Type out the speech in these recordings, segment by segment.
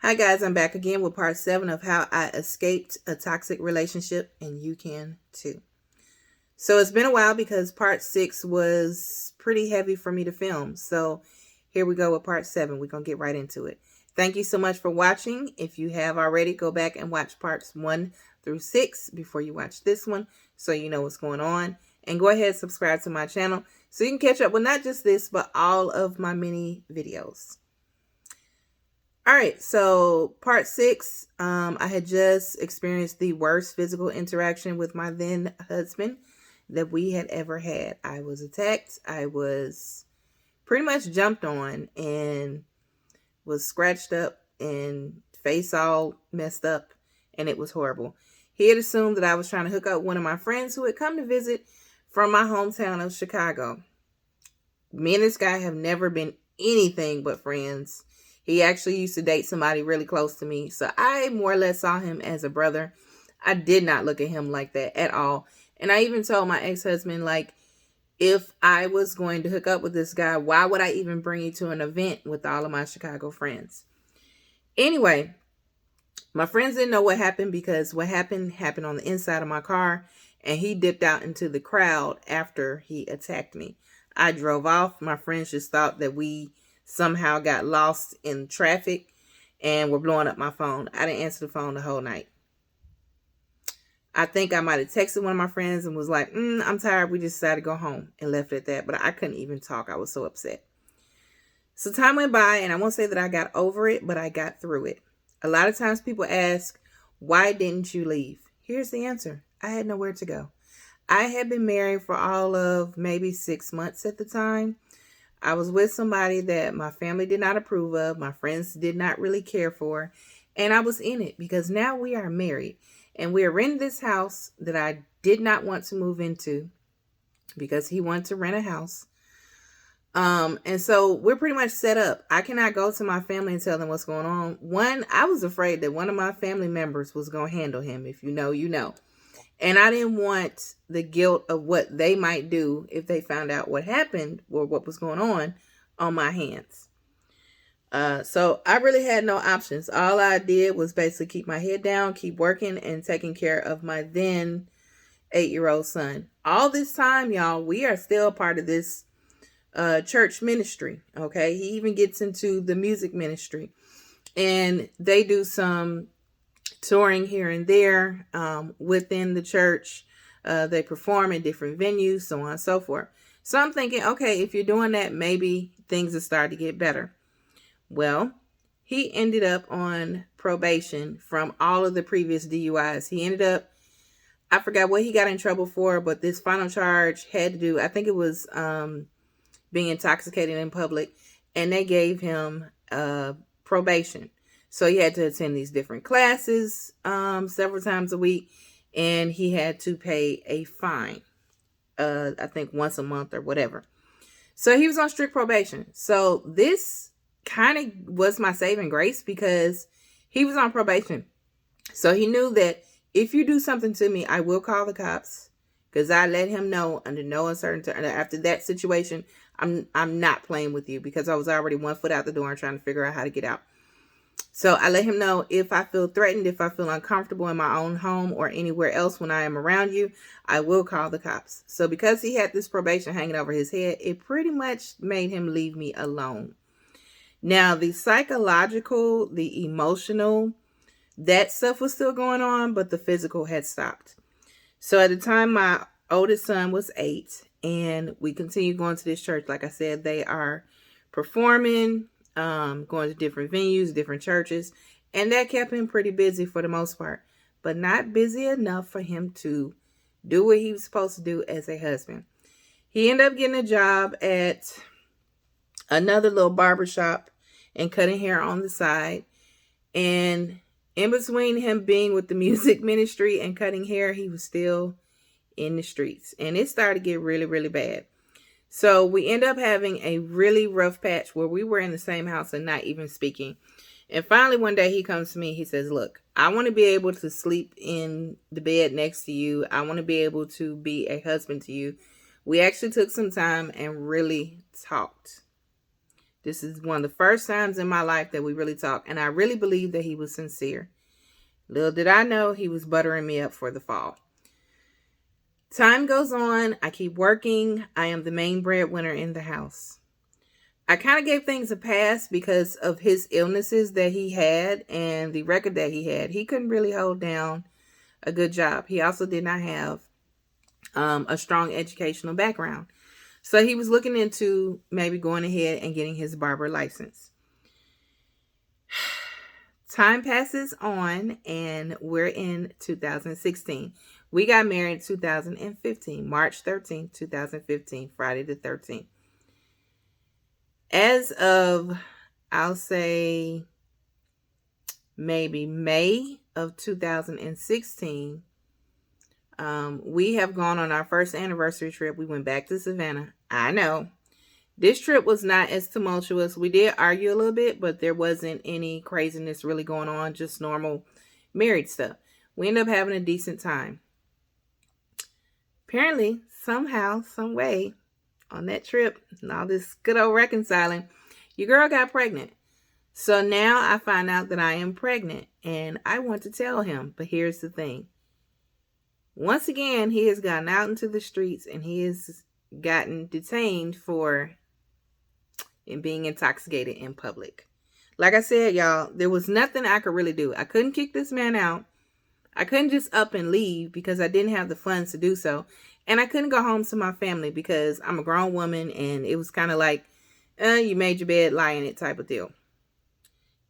Hi guys, I'm back again with part 7 of how I escaped a toxic relationship, and you can too. So it's been a while because part 6 was pretty heavy for me to film. So here we go with part 7. We're going to get right into it. Thank you so much for watching. If you have already, go back and watch parts 1 through 6 before you watch this one so you know what's going on. And go ahead and subscribe to my channel so you can catch up with not just this, but all of my mini videos. All right, so part 6, I had just experienced the worst physical interaction with my then husband that we had ever had. I was attacked. I was pretty much jumped on and was scratched up and face all messed up, and it was horrible. He had assumed that I was trying to hook up one of my friends who had come to visit from my hometown of Chicago. Me and this guy have never been anything but friends. He actually used to date somebody really close to me. So I more or less saw him as a brother. I did not look at him like that at all. And I even told my ex-husband, like, if I was going to hook up with this guy, why would I even bring you to an event with all of my Chicago friends? Anyway, my friends didn't know what happened because what happened on the inside of my car, and he dipped out into the crowd after he attacked me. I drove off. My friends just thought that we somehow got lost in traffic and were blowing up my phone. I didn't answer the phone the whole night. I think I might have texted one of my friends and was like, I'm tired. We just decided to go home, and left it at that. But I couldn't even talk. I was so upset. So time went by, and I won't say that I got over it, but I got through it. A lot of times people ask, why didn't you leave? Here's the answer. I had nowhere to go. I had been married for all of maybe 6 months at the time. I was with somebody that my family did not approve of. My friends did not really care for. And I was in it because now we are married. And we are renting this house that I did not want to move into because he wanted to rent a house. And so we're pretty much set up. I cannot go to my family and tell them what's going on. One, I was afraid that one of my family members was going to handle him. If you know, you know. And I didn't want the guilt of what they might do if they found out what happened or what was going on my hands. So I really had no options. All I did was basically keep my head down, keep working, and taking care of my then 8-year-old son. All this time, y'all, we are still part of this church ministry. Okay. He even gets into the music ministry, and they do some touring here and there within the church. They perform in different venues, so on and so forth. So I'm thinking, okay, if you're doing that, maybe things will start to get better. Well, he ended up on probation from all of the previous DUIs. He ended up, I forgot what he got in trouble for, but this final charge had to do, I think it was being intoxicated in public, and they gave him probation. So he had to attend these different classes several times a week, and he had to pay a fine, I think once a month or whatever. So he was on strict probation. So this kind of was my saving grace because he was on probation. So he knew that if you do something to me, I will call the cops, because I let him know under no uncertainty. After that situation, I'm not playing with you, because I was already 1 foot out the door and trying to figure out how to get out. So I let him know, if I feel threatened, if I feel uncomfortable in my own home or anywhere else when I am around you, I will call the cops. So because he had this probation hanging over his head, it pretty much made him leave me alone. Now, the psychological, the emotional, that stuff was still going on, but the physical had stopped. So at the time, my oldest son was 8, and we continued going to this church. Like I said, they are performing, going to different venues, different churches, and that kept him pretty busy for the most part, but not busy enough for him to do what he was supposed to do as a husband. He ended up getting a job at another little barbershop and cutting hair on the side. And in between him being with the music ministry and cutting hair, he was still in the streets. And it started to get really, really bad. So we end up having a really rough patch where we were in the same house and not even speaking. And finally, one day he comes to me. He says, look, I want to be able to sleep in the bed next to you. I want to be able to be a husband to you. We actually took some time and really talked. This is one of the first times in my life that we really talked, and I really believe that he was sincere. Little did I know he was buttering me up for the fall. Time goes on. I keep working. I am the main breadwinner in the house. I kind of gave things a pass because of his illnesses that he had and the record that he had. He couldn't really hold down a good job. He also did not have a strong educational background. So he was looking into maybe going ahead and getting his barber license. Time passes on and we're in 2016. We got married 2015, March 13th, 2015, Friday the 13th. As of, I'll say, maybe May of 2016, we have gone on our first anniversary trip. We went back to Savannah. I know. This trip was not as tumultuous. We did argue a little bit, but there wasn't any craziness really going on, just normal married stuff. We ended up having a decent time. Apparently, somehow, some way, on that trip, and all this good old reconciling, your girl got pregnant. So now I find out that I am pregnant, and I want to tell him, but here's the thing. Once again, he has gotten out into the streets, and he has gotten detained for being intoxicated in public. Like I said, y'all, there was nothing I could really do. I couldn't kick this man out. I couldn't just up and leave because I didn't have the funds to do so. And I couldn't go home to my family because I'm a grown woman, and it was kind of like, you made your bed, lie in it type of deal.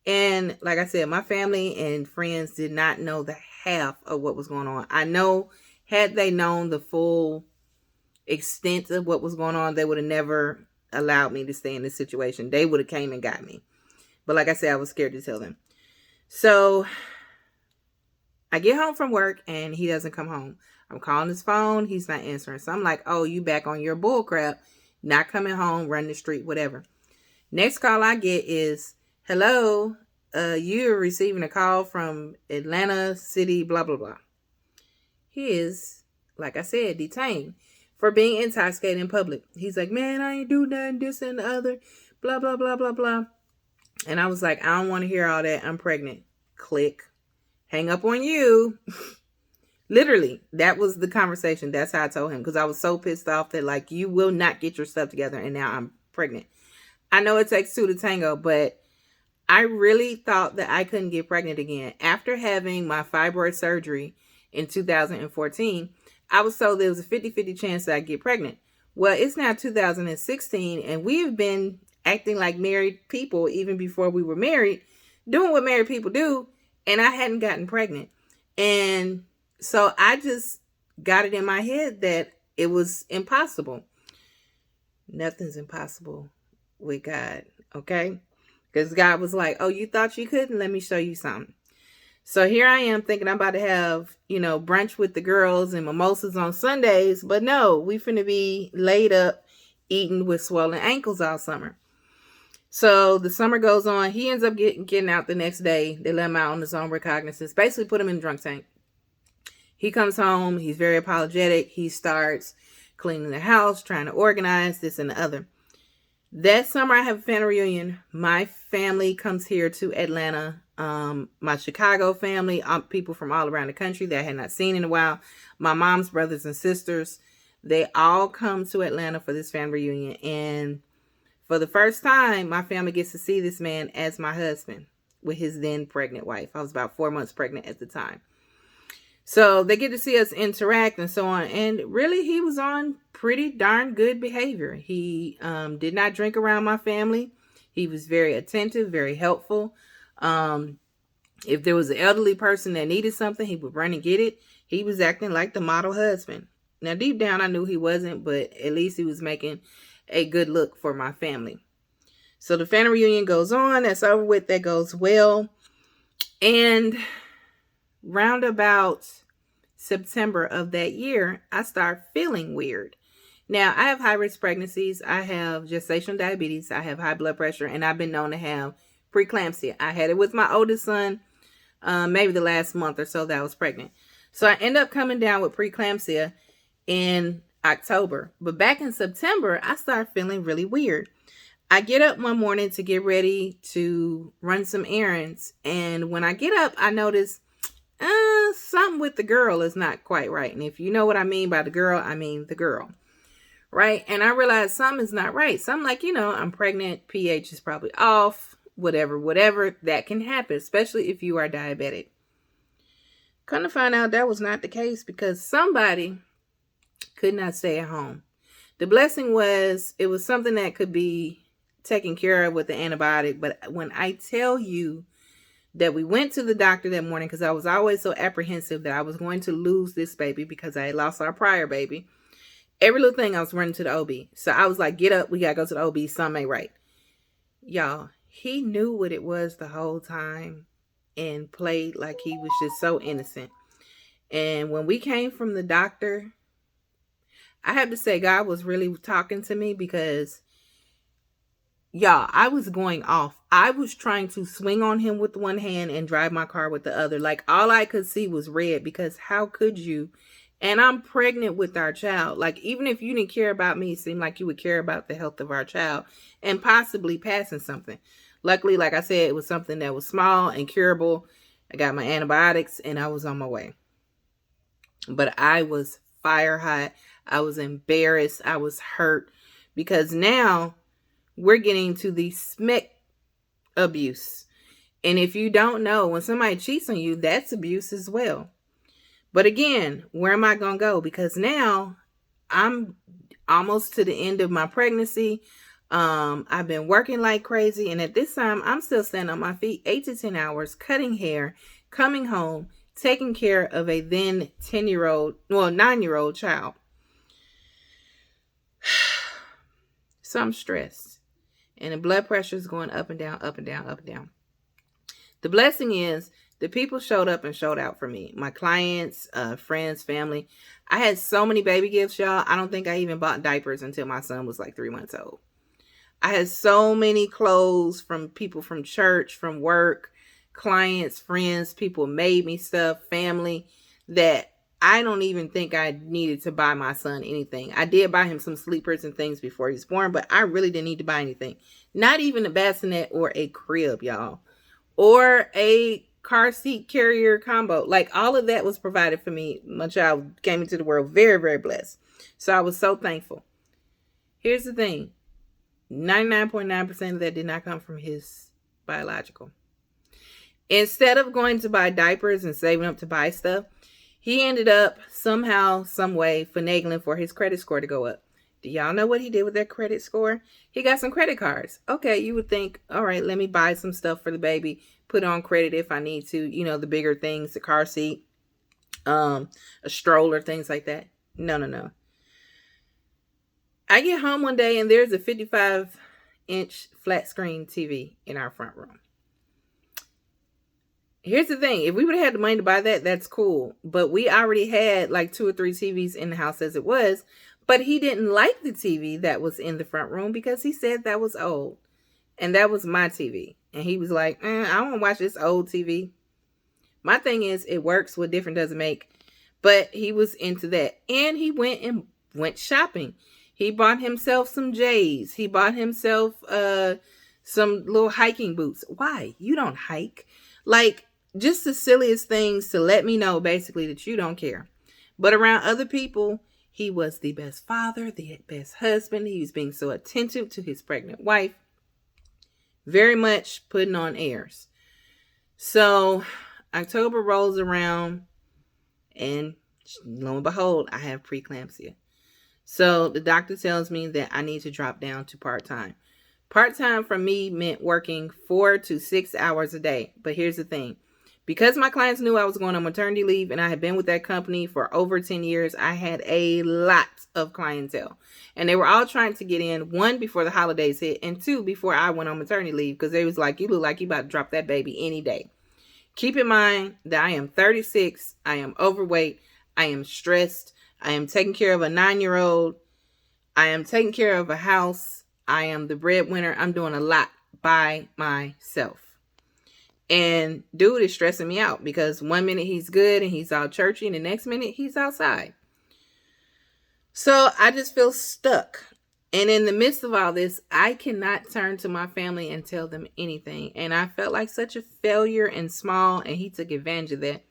And like I said, my family and friends did not know the half of what was going on. I know had they known the full extent of what was going on, they would have never allowed me to stay in this situation. They would have came and got me. But like I said, I was scared to tell them. So I get home from work and he doesn't come home. I'm calling his phone. He's not answering. So I'm like, oh, you back on your bull crap, not coming home, running the street, whatever. Next call I get is, hello, you're receiving a call from Atlanta City, blah, blah, blah. He is, like I said, detained for being intoxicated in public. He's like, man, I ain't do nothing, this and the other, blah, blah, blah, blah, blah. And I was like, I don't want to hear all that. I'm pregnant. Click. Hang up on you. Literally, that was the conversation. That's how I told him, because I was so pissed off that, like, you will not get your stuff together, and now I'm pregnant. I know it takes two to tango, but I really thought that I couldn't get pregnant again. After having my fibroid surgery in 2014, I was told there was a 50-50 chance that I'd get pregnant. Well, it's now 2016, and we have been acting like married people even before we were married, doing what married people do, and I hadn't gotten pregnant. And so I just got it in my head that it was impossible. Nothing's impossible with God, okay? Because God was like, oh, you thought you couldn't? Let me show you something. So here I am thinking I'm about to have, brunch with the girls and mimosas on Sundays. But no, we finna be laid up eating with swollen ankles all summer. So the summer goes on. He ends up getting out the next day. They let him out on his own recognizance. Basically put him in the drunk tank. He comes home. He's very apologetic. He starts cleaning the house, trying to organize this and the other. That summer I have a family reunion. My family comes here to Atlanta. My Chicago family, people from all around the country that I had not seen in a while. My mom's brothers and sisters, they all come to Atlanta for this family reunion. And for the first time, my family gets to see this man as my husband with his then pregnant wife. I was about 4 months pregnant at the time. So they get to see us interact and so on. And really, he was on pretty darn good behavior. He did not drink around my family. He was very attentive, very helpful. If there was an elderly person that needed something, he would run and get it. He was acting like the model husband. Now, deep down, I knew he wasn't, but at least he was making a good look for my family. So the family reunion goes on. That's over with. That goes well. And round about September of that year, I start feeling weird. Now, I have high-risk pregnancies. I have gestational diabetes. I have high blood pressure, and I've been known to have preeclampsia. I had it with my oldest son, maybe the last month or so that I was pregnant. So I end up coming down with preeclampsia in October. But back in September, I started feeling really weird. I get up one morning to get ready to run some errands. And when I get up, I notice something with the girl is not quite right. And if you know what I mean by the girl, I mean the girl. Right? And I realized something is not right. So I'm like, I'm pregnant. pH is probably off. Whatever. That can happen, especially if you are diabetic. Come to find out that was not the case because somebody could not stay at home. The blessing was it was something that could be taken care of with the antibiotic. But when I tell you that we went to the doctor that morning, because I was always so apprehensive that I was going to lose this baby because I had lost our prior baby. Every little thing I was running to the OB. So I was like, get up. We got to go to the OB. Something ain't right. Y'all, he knew what it was the whole time and played like he was just so innocent. And when we came from the doctor, I have to say God was really talking to me because, y'all, I was going off. I was trying to swing on him with one hand and drive my car with the other. Like all I could see was red because how could you? And I'm pregnant with our child. Like, even if you didn't care about me, it seemed like you would care about the health of our child and possibly passing something. Luckily, like I said, it was something that was small and curable. I got my antibiotics and I was on my way. But I was fire hot. I was embarrassed. I was hurt because now we're getting to the SMEC abuse. And if you don't know, when somebody cheats on you, that's abuse as well. But again, where am I going to go? Because now I'm almost to the end of my pregnancy. I've been working like crazy. And at this time, I'm still standing on my feet 8 to 10 hours, cutting hair, coming home, taking care of a then 9-year-old child. So I'm stressed. And the blood pressure is going up and down, up and down, up and down. The blessing is the people showed up and showed out for me. My clients, friends, family. I had so many baby gifts, y'all. I don't think I even bought diapers until my son was like 3 months old. I had so many clothes from people from church, from work, clients, friends. People made me stuff, family, that I don't even think I needed to buy my son anything. I did buy him some sleepers and things before he was born, but I really didn't need to buy anything. Not even a bassinet or a crib, y'all. Or a car seat carrier combo. Like all of that was provided for me. My child came into the world very, very blessed. So I was so thankful. Here's the thing. 99.9% of that did not come from his biological. Instead of going to buy diapers and saving up to buy stuff, he ended up somehow, some way finagling for his credit score to go up. Do y'all know what he did with that credit score? He got some credit cards. Okay, you would think, all right, let me buy some stuff for the baby, put on credit if I need to, the bigger things, the car seat, a stroller, things like that. No. I get home one day and there's a 55-inch flat screen TV in our front room. Here's the thing. If we would have had the money to buy that, that's cool. But we already had like 2 or 3 TVs in the house as it was. But he didn't like the TV that was in the front room because he said that was old. And that was my TV. And he was like, I don't want to watch this old TV. My thing is, it works. What difference does it make? But he was into that. And he went shopping. He bought himself some J's. He bought himself some little hiking boots. Why? You don't hike. Like, just the silliest things to let me know, basically, that you don't care. But around other people, he was the best father, the best husband. He was being so attentive to his pregnant wife. Very much putting on airs. So October rolls around and lo and behold, I have preeclampsia. So the doctor tells me that I need to drop down to part-time. Part-time for me meant working 4 to 6 hours a day. But here's the thing. Because my clients knew I was going on maternity leave and I had been with that company for over 10 years, I had a lot of clientele. And they were all trying to get in, 1, before the holidays hit, and 2, before I went on maternity leave. Because they was like, you look like you about to drop that baby any day. Keep in mind that I am 36. I am overweight. I am stressed. I am taking care of a 9-year-old. I am taking care of a house. I am the breadwinner. I'm doing a lot by myself. And dude is stressing me out because 1 minute he's good and he's all churchy and the next minute he's outside. So I just feel stuck. And in the midst of all this, I cannot turn to my family and tell them anything. And I felt like such a failure and small, and he took advantage of that.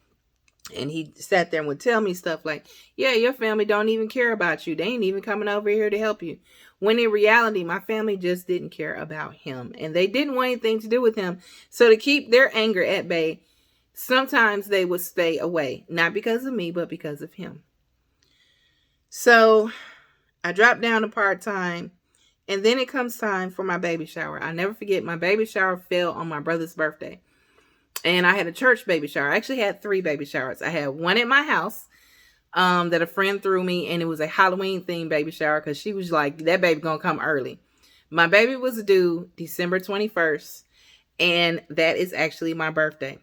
And he sat there and would tell me stuff like, yeah, your family don't even care about you. They ain't even coming over here to help you. When in reality, my family just didn't care about him. And they didn't want anything to do with him. So to keep their anger at bay, sometimes they would stay away. Not because of me, but because of him. So I dropped down to part-time. And then it comes time for my baby shower. I never forget, my baby shower fell on my brother's birthday. And I had a church baby shower. I actually had 3 baby showers. I had one at my house that a friend threw me, and it was a Halloween themed baby shower because she was like, that baby gonna come early. My baby was due December 21st, and that is actually my birthday.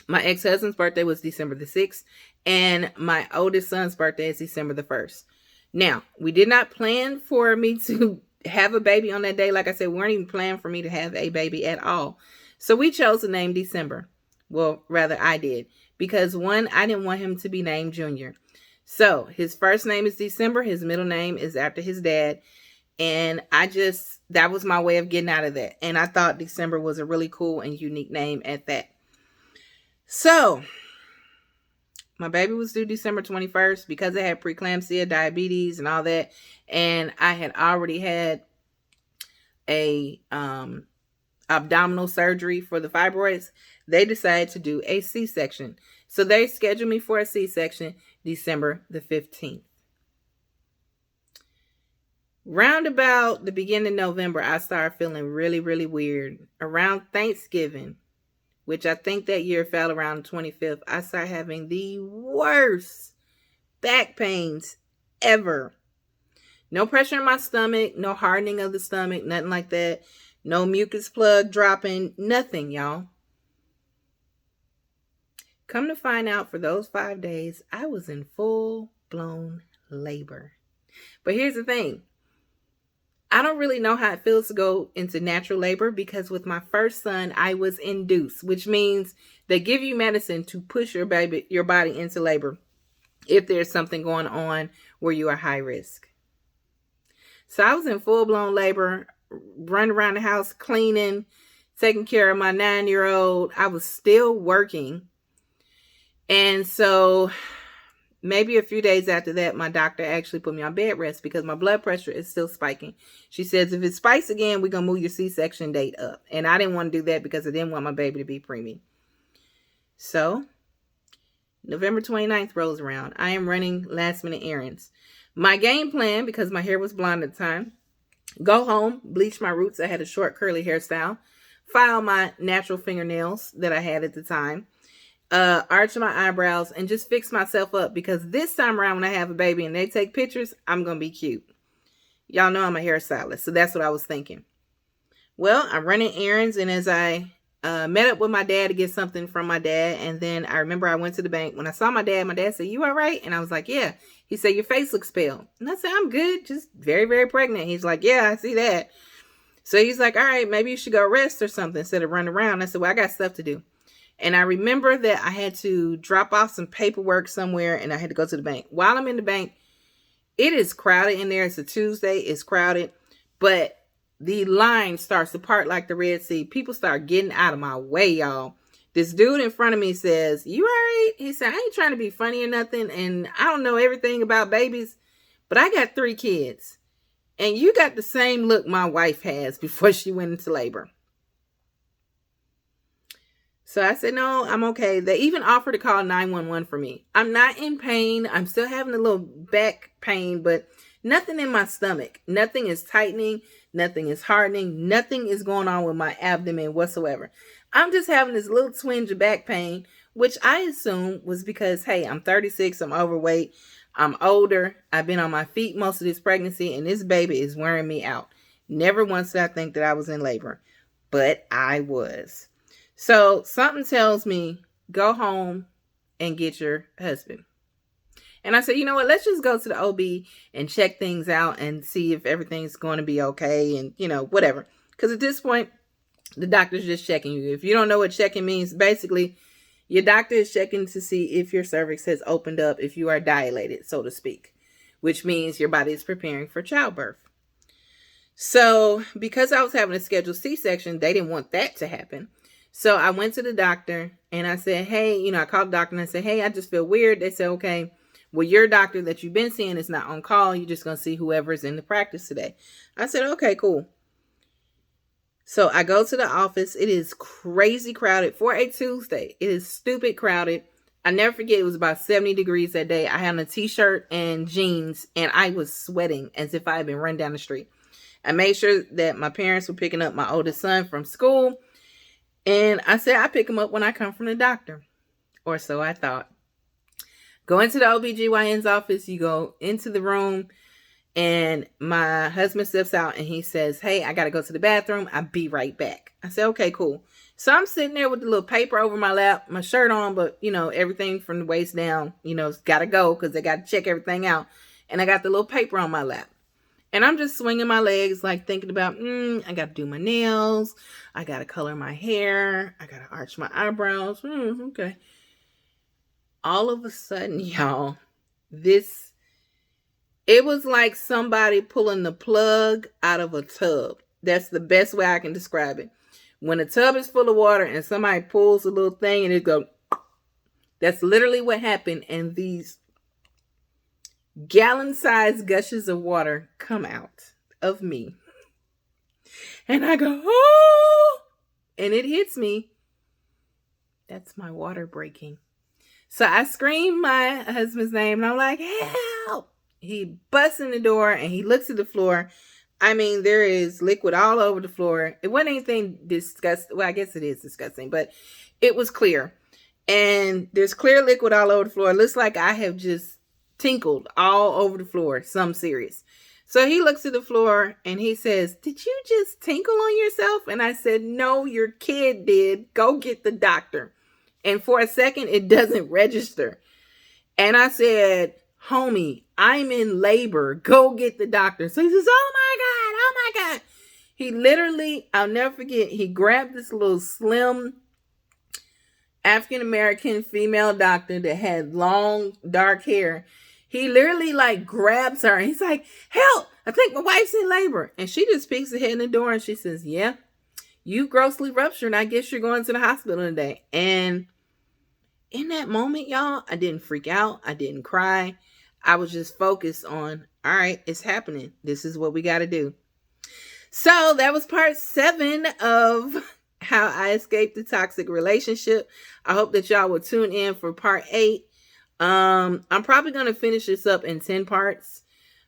My ex-husband's birthday was December the 6th, and my oldest son's birthday is December the 1st. Now, we did not plan for me to have a baby on that day. Like I said, we weren't even planning for me to have a baby at all. So we chose the name December. Well, rather I did. Because one, I didn't want him to be named Junior. So his first name is December. His middle name is after his dad. And that was my way of getting out of that. And I thought December was a really cool and unique name at that. So my baby was due December 21st because I had preeclampsia, diabetes, and all that. And I had already had a abdominal surgery for the fibroids. They decided to do a C-section. So they scheduled me for a C-section December the 15th. Round about the beginning of November, I started feeling really, really weird. Around Thanksgiving, which I think that year fell around the 25th, I started having the worst back pains ever. No pressure in my stomach, no hardening of the stomach, nothing like that. No mucus plug dropping, nothing, y'all. Come to find out, for those 5 days, I was in full-blown labor. But here's the thing. I don't really know how it feels to go into natural labor because with my first son, I was induced, which means they give you medicine to push your body into labor if there's something going on where you are high risk. So I was in full-blown labor, running around the house, cleaning, taking care of my 9-year-old. I was still working. And so maybe a few days after that, my doctor actually put me on bed rest because my blood pressure is still spiking. She says, if it spikes again, we're going to move your C-section date up. And I didn't want to do that because I didn't want my baby to be preemie. So November 29th rolls around. I am running last minute errands. My game plan, because my hair was blonde at the time, go home, bleach my roots. I had a short curly hairstyle. File my natural fingernails that I had at the time. Arch my eyebrows and just fix myself up because this time around when I have a baby and they take pictures, I'm going to be cute. Y'all know I'm a hairstylist, so that's what I was thinking. Well, I'm running errands, and as I met up with my dad to get something from my dad, and then I remember I went to the bank. When I saw my dad said, "You all right?" And I was like, "Yeah." He said, "Your face looks pale." And I said, "I'm good, just very, very pregnant." He's like, "Yeah, I see that." So he's like, "All right, maybe you should go rest or something instead of running around." I said, "Well, I got stuff to do." And I remember that I had to drop off some paperwork somewhere, and I had to go to the bank. While I'm in the bank, it is crowded in there. It's a Tuesday. It's crowded. But the line starts to part like the Red Sea. People start getting out of my way, y'all. This dude in front of me says, "You all right?" He said, "I ain't trying to be funny or nothing, and I don't know everything about babies, but I got 3 kids. And you got the same look my wife has before she went into labor." So I said, "No, I'm okay." They even offered to call 911 for me. I'm not in pain. I'm still having a little back pain, but nothing in my stomach. Nothing is tightening. Nothing is hardening. Nothing is going on with my abdomen whatsoever. I'm just having this little twinge of back pain, which I assume was because, hey, I'm 36. I'm overweight. I'm older. I've been on my feet most of this pregnancy, and this baby is wearing me out. Never once did I think that I was in labor, but I was. So something tells me, go home and get your husband. And I said, you know what? Let's just go to the OB and check things out and see if everything's going to be okay and, whatever. Because at this point, the doctor's just checking you. If you don't know what checking means, basically, your doctor is checking to see if your cervix has opened up, if you are dilated, so to speak, which means your body is preparing for childbirth. So because I was having a scheduled C-section, they didn't want that to happen. So I went to the doctor and I said, hey, I called the doctor and I said, hey, I just feel weird. They said, okay, well, your doctor that you've been seeing is not on call. You're just going to see whoever's in the practice today. I said, okay, cool. So I go to the office. It is crazy crowded for a Tuesday. It is stupid crowded. I never forget, it was about 70 degrees that day. I had on a t-shirt and jeans and I was sweating as if I had been run down the street. I made sure that my parents were picking up my oldest son from school. And I said, I pick him up when I come from the doctor. Or so I thought. Go into the OBGYN's office. You go into the room. And my husband steps out and he says, hey, I got to go to the bathroom. I'll be right back. I said, okay, cool. So I'm sitting there with the little paper over my lap, my shirt on, but, everything from the waist down, got to go because they got to check everything out. And I got the little paper on my lap. And I'm just swinging my legs, like thinking about, I got to do my nails. I got to color my hair. I got to arch my eyebrows. Okay. All of a sudden, y'all, it was like somebody pulling the plug out of a tub. That's the best way I can describe it. When a tub is full of water and somebody pulls a little thing and it goes, that's literally what happened. And these gallon-sized gushes of water come out of me. And I go, oh, and it hits me. That's my water breaking. So I scream my husband's name and I'm like, help. He busts in the door and he looks at the floor. I mean, there is liquid all over the floor. It wasn't anything disgusting. Well, I guess it is disgusting, but it was clear. And there's clear liquid all over the floor. It looks like I have just tinkled all over the floor. Some serious. So he looks at the floor and he says, did you just tinkle on yourself? And I said, no, your kid did. Go get the doctor. And for a second, it doesn't register. And I said, homie, I'm in labor. Go get the doctor. So he says, oh my God. He literally, I'll never forget, he grabbed this little slim African-American female doctor that had long, dark hair. He literally grabs her and he's like, help, I think my wife's in labor. And she just peeks her head in the door and she says, yeah, you grossly ruptured. I guess you're going to the hospital today. And in that moment, y'all, I didn't freak out. I didn't cry. I was just focused on, all right, it's happening. This is what we got to do. So that was part 7 of how I escaped the toxic relationship. I hope that y'all will tune in for part 8. I'm probably going to finish this up in 10 parts.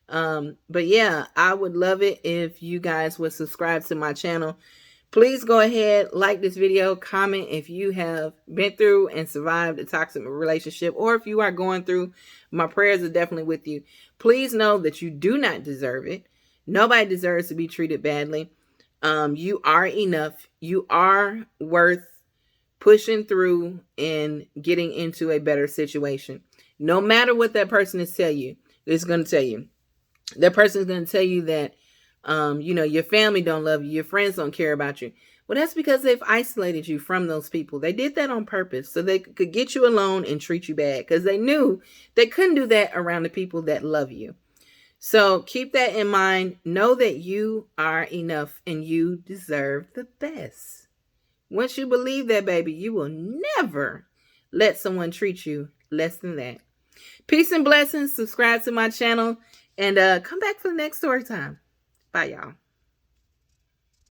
But yeah, I would love it if you guys would subscribe to my channel. Please go ahead, like this video, comment if you have been through and survived a toxic relationship, or if you are going through. My prayers are definitely with you. Please know that you do not deserve it. Nobody deserves to be treated badly. You are enough. You are worth pushing through and getting into a better situation. No matter what that person is telling you, it's going to tell you. That person is going to tell you that your family don't love you. Your friends don't care about you. Well, that's because they've isolated you from those people. They did that on purpose so they could get you alone and treat you bad because they knew they couldn't do that around the people that love you. So keep that in mind. Know that you are enough and you deserve the best. Once you believe that, baby, you will never let someone treat you less than that. Peace and blessings. Subscribe to my channel and come back for the next story time. Bye, y'all.